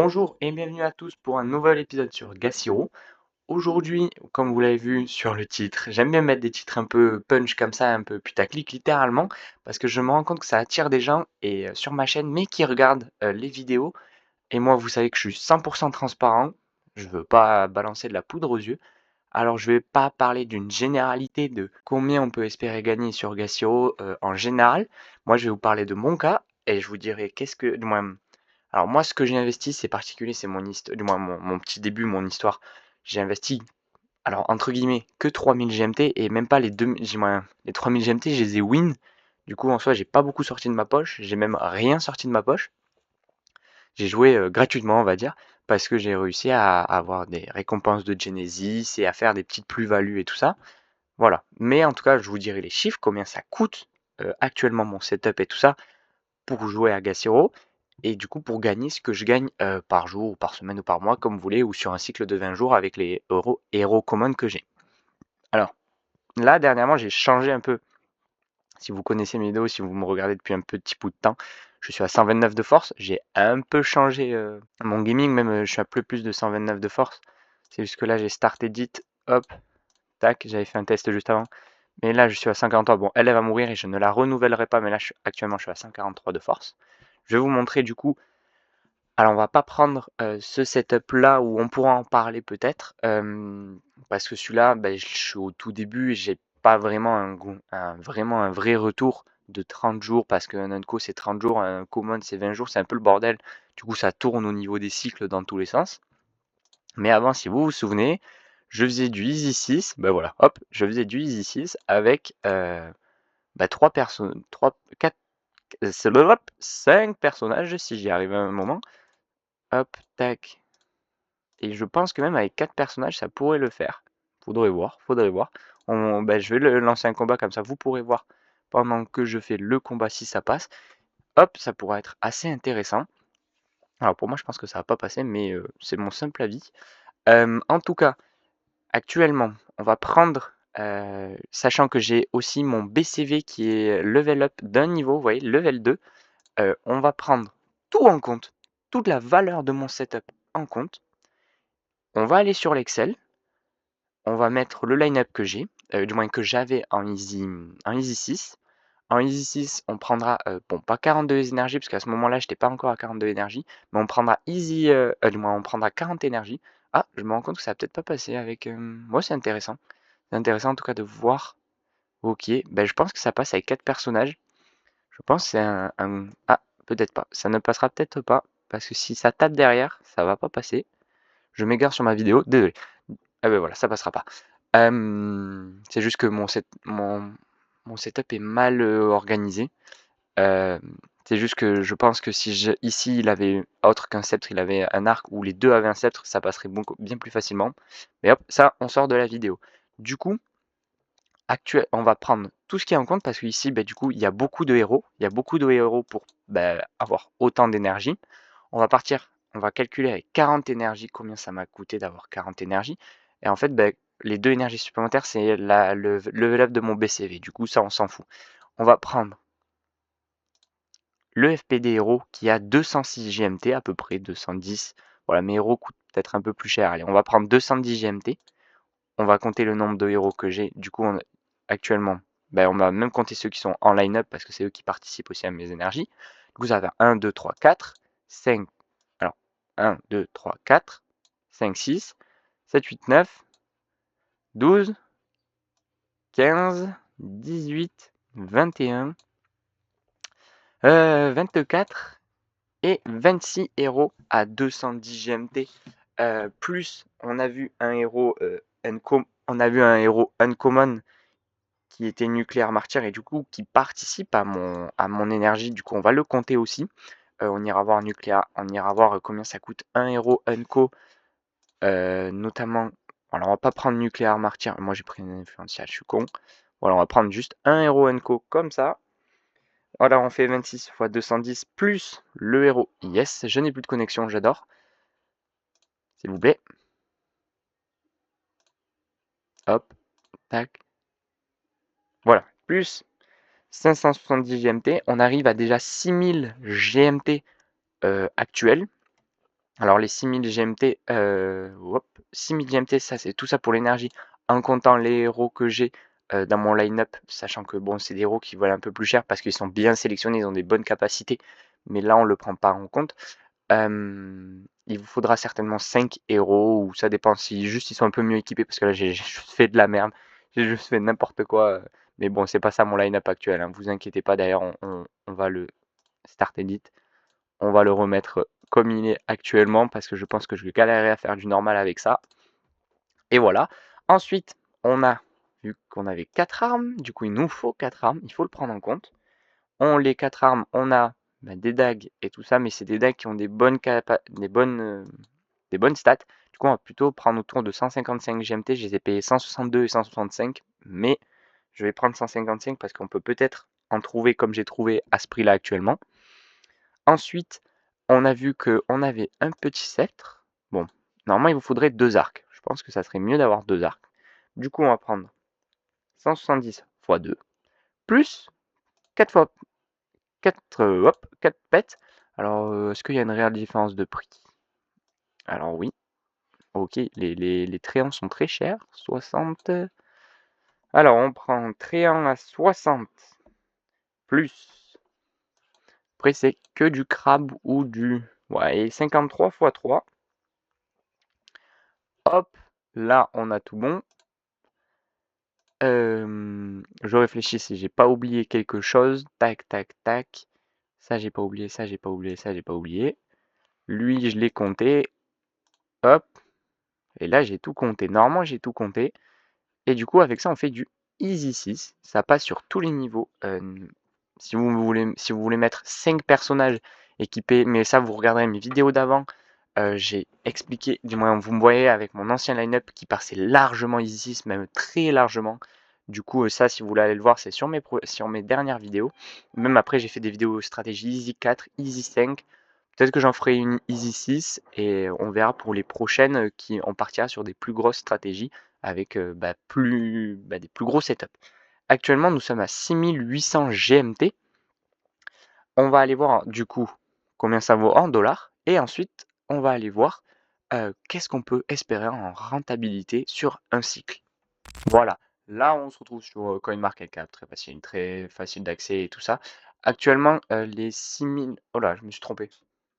Bonjour et bienvenue à tous pour un nouvel épisode sur Gassiro. Aujourd'hui, comme vous l'avez vu sur le titre, j'aime bien mettre des titres un peu punch comme ça, un peu putaclic littéralement, parce que je me rends compte que ça attire des gens sur ma chaîne, mais qui regardent les vidéos. Et moi, vous savez que je suis 100% transparent, je veux pas balancer de la poudre aux yeux. Alors, je vais pas parler d'une généralité de combien on peut espérer gagner sur Gassiro en général. Moi, je vais vous parler de mon cas et je vous dirai qu'est-ce que, du moins, alors moi, ce que j'ai investi, c'est particulier, c'est mon histoire, du moins mon petit début, mon histoire. J'ai investi, alors entre guillemets, que 3000 GMT et même pas les 2000, les 3000 GMT, je les ai win. Du coup, en soi, j'ai pas beaucoup sorti de ma poche, j'ai même rien sorti de ma poche. J'ai joué gratuitement, on va dire, parce que j'ai réussi à avoir des récompenses de Genesis et à faire des petites plus-values et tout ça. Voilà. Mais en tout cas, je vous dirai les chiffres, combien ça coûte actuellement mon setup et tout ça pour jouer à Gassiro. Et du coup, pour gagner ce que je gagne par jour, ou par semaine, ou par mois, comme vous voulez, ou sur un cycle de 20 jours avec les héros commons que j'ai. Alors, là, dernièrement, j'ai changé un peu. Si vous connaissez mes vidéos, si vous me regardez depuis un petit bout de temps, je suis à 129 de force. J'ai un peu changé mon gaming, même je suis à plus de 129 de force. C'est juste que là, j'ai start edit, hop, tac, j'avais fait un test juste avant. Mais là, je suis à 143. Bon, elle va mourir et je ne la renouvellerai pas, mais là, actuellement, je suis à 143 de force. Je vais vous montrer du coup. Alors, on va pas prendre ce setup-là où on pourra en parler peut-être, parce que celui-là, je suis au tout début et j'ai pas vraiment vraiment un vrai retour de 30 jours parce qu'un unco c'est 30 jours, un common c'est 20 jours, c'est un peu le bordel. Du coup, ça tourne au niveau des cycles dans tous les sens. Mais avant, si vous vous souvenez, je faisais du Easy 6, voilà, hop, je faisais du Easy 6 avec 3 personnes, 3, 4, 5 personnages si j'y arrive à un moment. Hop, tac. Et je pense que même avec 4 personnages, ça pourrait le faire. Faudrait voir, faudrait voir. Je vais lancer un combat comme ça, vous pourrez voir pendant que je fais le combat si ça passe. Hop, ça pourrait être assez intéressant. Alors pour moi, je pense que ça va pas passer, mais c'est mon simple avis. En tout cas, actuellement, on va prendre, sachant que j'ai aussi mon BCV qui est level up d'un niveau, vous voyez, level 2. On va prendre tout en compte, toute la valeur de mon setup en compte. On va aller sur l'Excel, on va mettre le line-up que j'ai, du moins que j'avais en Easy 6. En Easy 6, on prendra, bon, pas 42 énergies, parce qu'à ce moment-là, je n'étais pas encore à 42 énergies, mais on prendra Easy, du moins, on prendra 40 énergies. Ah, je me rends compte que ça va peut-être pas passer avec. Moi, c'est intéressant. C'est intéressant en tout cas de voir. Ok, je pense que ça passe avec 4 personnages. Je pense que c'est Ah, peut-être pas. Ça ne passera peut-être pas, parce que si ça tape derrière, ça va pas passer. Je m'égare sur ma vidéo, désolé. Ah ben voilà, ça passera pas. C'est juste que mon setup est mal organisé. Euh, c'est juste que je pense que si ici il avait autre qu'un sceptre, il avait un arc ou les deux avaient un sceptre, ça passerait bien plus facilement. Mais hop, ça, on sort de la vidéo. Du coup, on va prendre tout ce qui est en compte parce qu'ici, du coup, il y a beaucoup de héros. Il y a beaucoup de héros pour avoir autant d'énergie. On va partir, on va calculer avec 40 énergies combien ça m'a coûté d'avoir 40 énergies. Et en fait, les 2 énergies supplémentaires, c'est le level up de mon BCV. Du coup, ça, on s'en fout. On va prendre le FPD héros qui a 206 GMT, à peu près 210. Voilà, mes héros coûtent peut-être un peu plus cher. Allez, on va prendre 210 GMT. On va compter le nombre de héros que j'ai. Du coup, actuellement, on va même compter ceux qui sont en line-up parce que c'est eux qui participent aussi à mes énergies. Du coup, ça va 1, 2, 3, 4, 5. Alors, 1, 2, 3, 4, 5, 6, 7, 8, 9, 12, 15, 18, 21, 24 et 26 héros à 210 GMT. Plus, on a vu un héros uncommon qui était nucléaire martyr et du coup qui participe à mon énergie. Du coup, on va le compter aussi. On ira voir nucléaire, on ira voir combien ça coûte un héros unco, notamment. Alors, on va pas prendre nucléaire martyr. Moi, j'ai pris une influential, je suis con. Voilà, on va prendre juste un héros unco comme ça. Voilà, on fait 26 x 210 plus le héros. Yes, je n'ai plus de connexion, j'adore. S'il vous plaît. Hop, tac. Voilà, plus 570 GMT. On arrive à déjà 6000 GMT actuels. Alors les 6000 GMT, hop, 6000 GMT, ça c'est tout ça pour l'énergie, en comptant les héros que j'ai dans mon line-up, sachant que bon, c'est des héros qui valent un peu plus cher parce qu'ils sont bien sélectionnés, ils ont des bonnes capacités, mais là on le prend pas en compte. Il vous faudra certainement 5 héros, ou ça dépend si juste ils sont un peu mieux équipés, parce que là j'ai juste fait de la merde, j'ai juste fait n'importe quoi, mais bon, c'est pas ça mon line-up actuel, hein, vous inquiétez pas, d'ailleurs on va le start edit, on va le remettre comme il est actuellement, parce que je pense que je vais galérer à faire du normal avec ça. Et voilà. Ensuite, on a vu qu'on avait 4 armes, du coup il nous faut 4 armes, il faut le prendre en compte. Les 4 armes, on a des dagues et tout ça, mais c'est des dagues qui ont des bonnes stats. Du coup, on va plutôt prendre autour de 155 GMT. Je les ai payés 162 et 165, mais je vais prendre 155 parce qu'on peut peut-être en trouver comme j'ai trouvé à ce prix-là actuellement. Ensuite, on a vu qu'on avait un petit sceptre. Bon, normalement, il vous faudrait 2 arcs. Je pense que ça serait mieux d'avoir 2 arcs. Du coup, on va prendre 170 x 2, plus 4 fois 4, hop, 4 pets. Alors, est-ce qu'il y a une réelle différence de prix? Alors oui, ok, les tréants sont très chers, 60. Alors, on prend tréant à 60, plus, après c'est que du crabe ou du... Ouais, 53 x 3. Hop, là on a tout bon. Je réfléchis si j'ai pas oublié quelque chose. Tac, tac, tac. Ça j'ai pas oublié, ça j'ai pas oublié, ça j'ai pas oublié. Lui, je l'ai compté. Hop. Et là, j'ai tout compté. Normalement, j'ai tout compté. Et du coup, avec ça, on fait du Easy 6. Ça passe sur tous les niveaux. Si vous voulez mettre 5 personnages équipés, mais ça, vous regarderez mes vidéos d'avant. J'ai expliqué, du moins, vous me voyez avec mon ancien line-up qui passait largement Easy 6, même très largement. Du coup, ça, si vous voulez aller le voir, c'est sur mes dernières vidéos. Même après, j'ai fait des vidéos stratégie Easy 4, Easy 5. Peut-être que j'en ferai une Easy 6 et on verra pour les prochaines qui on partira sur des plus grosses stratégies avec des plus gros setups. Actuellement, nous sommes à 6800 GMT. On va aller voir du coup combien ça vaut en dollars et ensuite on va aller voir qu'est-ce qu'on peut espérer en rentabilité sur un cycle. Voilà, là on se retrouve sur CoinMarketCap, très facile d'accès et tout ça. Actuellement, les 6000... Oh là, je me suis trompé.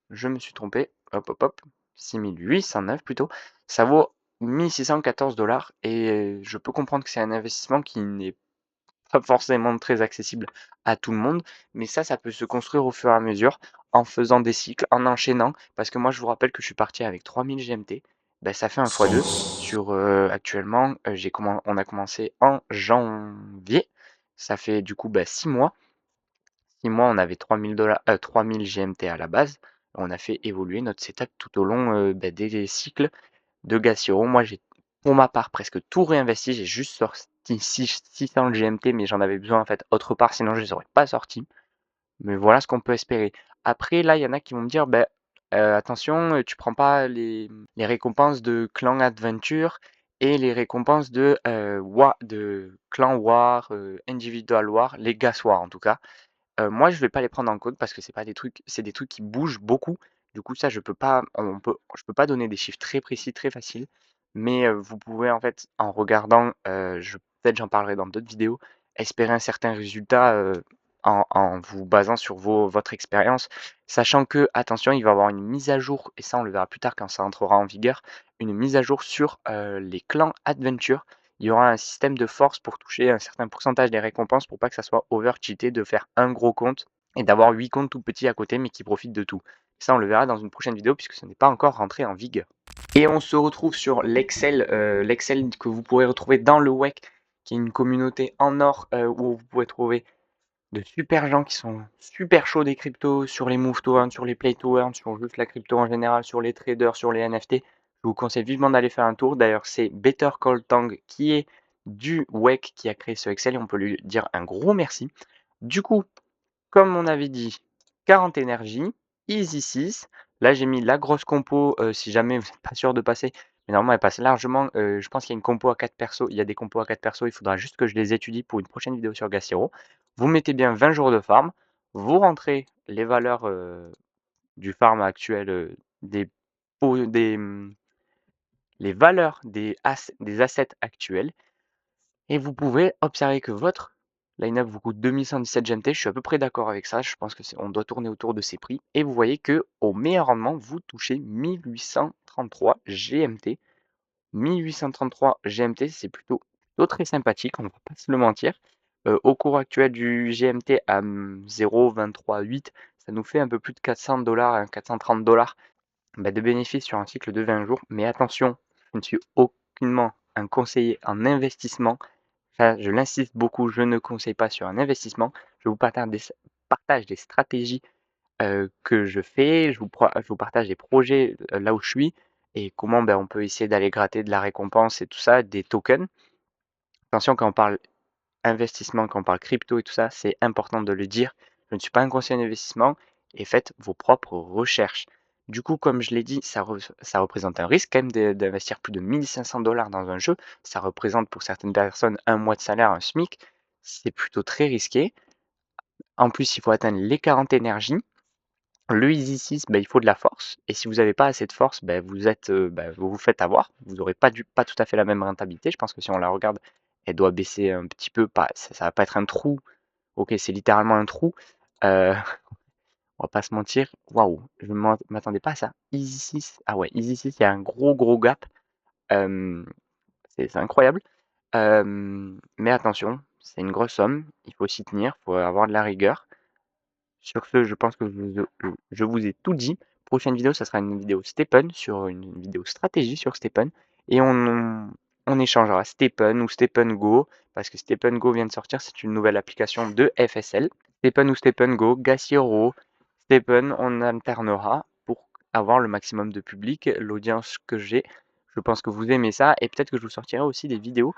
Je me suis trompé. Hop, hop, hop. 6809 plutôt. Ça vaut 1614 dollars et je peux comprendre que c'est un investissement qui n'est pas forcément très accessible à tout le monde, mais ça peut se construire au fur et à mesure en faisant des cycles, en enchaînant. Parce que moi, je vous rappelle que je suis parti avec 3000 GMT. Ben, ça fait un x2 sur actuellement, on a commencé en janvier. Ça fait du coup 6 mois. 6 mois, on avait 3000 GMT à la base. On a fait évoluer notre setup tout au long des cycles de Gassiro. Moi, j'ai pour ma part presque tout réinvesti. J'ai juste sorti 600 GMT, mais j'en avais besoin en fait autre part, sinon je les aurais pas sortis. Mais voilà ce qu'on peut espérer. Après, là, il y en a qui vont me dire, attention, tu prends pas les récompenses de Clan Adventure et les récompenses de Clan War, Individual War, les Gas War en tout cas. Moi, je vais pas les prendre en compte parce que c'est des trucs qui bougent beaucoup. Du coup, ça, je peux pas donner des chiffres très précis, très faciles. Mais, vous pouvez en fait, en regardant, peut-être j'en parlerai dans d'autres vidéos, espérer un certain résultat, en vous basant sur votre expérience. Sachant que, attention, il va y avoir une mise à jour, et ça, on le verra plus tard quand ça entrera en vigueur, une mise à jour sur, les clans Adventure. Il y aura un système de force pour toucher un certain pourcentage des récompenses pour pas que ça soit over-cheaté de faire un gros compte et d'avoir 8 comptes tout petits à côté mais qui profitent de tout. Ça, on le verra dans une prochaine vidéo puisque ce n'est pas encore rentré en vigueur. Et on se retrouve sur l'Excel que vous pourrez retrouver dans le WEC, qui est une communauté en or où vous pouvez trouver de super gens qui sont super chauds des cryptos, sur les move to earn, sur les play to earn, sur juste la crypto en général, sur les traders, sur les NFT. Je vous conseille vivement d'aller faire un tour. D'ailleurs, c'est Better Call Tang qui est du WEC qui a créé ce Excel et on peut lui dire un gros merci. Du coup, comme on avait dit, 40 énergies, Easy 6. Là, j'ai mis la grosse compo si jamais vous n'êtes pas sûr de passer. Mais normalement, elle passe largement. Je pense qu'il y a une compo à 4 persos. Il y a des compos à 4 persos. Il faudra juste que je les étudie pour une prochaine vidéo sur Gassiro. Vous mettez bien 20 jours de farm. Vous rentrez les valeurs du farm actuel des les valeurs des assets actuels et vous pouvez observer que votre line-up vous coûte 2117 GMT. Je suis à peu près d'accord avec ça. Je pense que on doit tourner autour de ces prix. Et vous voyez que au meilleur rendement, vous touchez 1833 GMT. 1833 GMT, c'est plutôt très sympathique, on ne va pas se le mentir. Au cours actuel du GMT à 0,238, ça nous fait un peu plus de 400 $, 430 $ de bénéfices sur un cycle de 20 jours. Mais attention, je ne suis aucunement un conseiller en investissement. Ça, je l'insiste beaucoup, je ne conseille pas sur un investissement. Je vous partage des stratégies que je fais, je vous partage des projets là où je suis et comment on peut essayer d'aller gratter de la récompense et tout ça, des tokens. Attention, quand on parle investissement, quand on parle crypto et tout ça, c'est important de le dire. Je ne suis pas un conseiller d'investissement et faites vos propres recherches. Du coup, comme je l'ai dit, ça représente un risque quand même d'investir plus de 1500 $ dans un jeu. Ça représente pour certaines personnes un mois de salaire, un SMIC. C'est plutôt très risqué. En plus, il faut atteindre les 40 énergies. Le Easy 6, il faut de la force. Et si vous n'avez pas assez de force, vous vous faites avoir. Vous n'aurez pas tout à fait la même rentabilité. Je pense que si on la regarde, elle doit baisser un petit peu. Ça va pas être un trou. Ok, c'est littéralement un trou. Euh, on va pas se mentir. Waouh, je ne m'attendais pas à ça. Easy 6. Ah ouais, Easy 6, il y a un gros gap. Euh, c'est incroyable. Mais attention, c'est une grosse somme. Il faut s'y tenir. Il faut avoir de la rigueur. Sur ce, je pense que je vous ai tout dit. Prochaine vidéo, ça sera une vidéo Stepen, sur une vidéo stratégie sur Stepen. Et on échangera Stepen ou Stepen Go, parce que Stepen Go vient de sortir, c'est une nouvelle application de FSL. Stepen ou Stepen Go, Gas Hero, Stepen, on alternera pour avoir le maximum de public, l'audience que j'ai. Je pense que vous aimez ça, et peut-être que je vous sortirai aussi des vidéos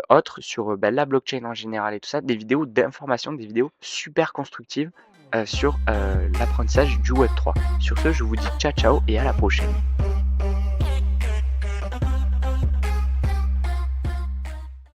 autres sur la blockchain en général et tout ça, des vidéos d'information, des vidéos super constructives sur l'apprentissage du Web3. Sur ce, je vous dis ciao ciao et à la prochaine.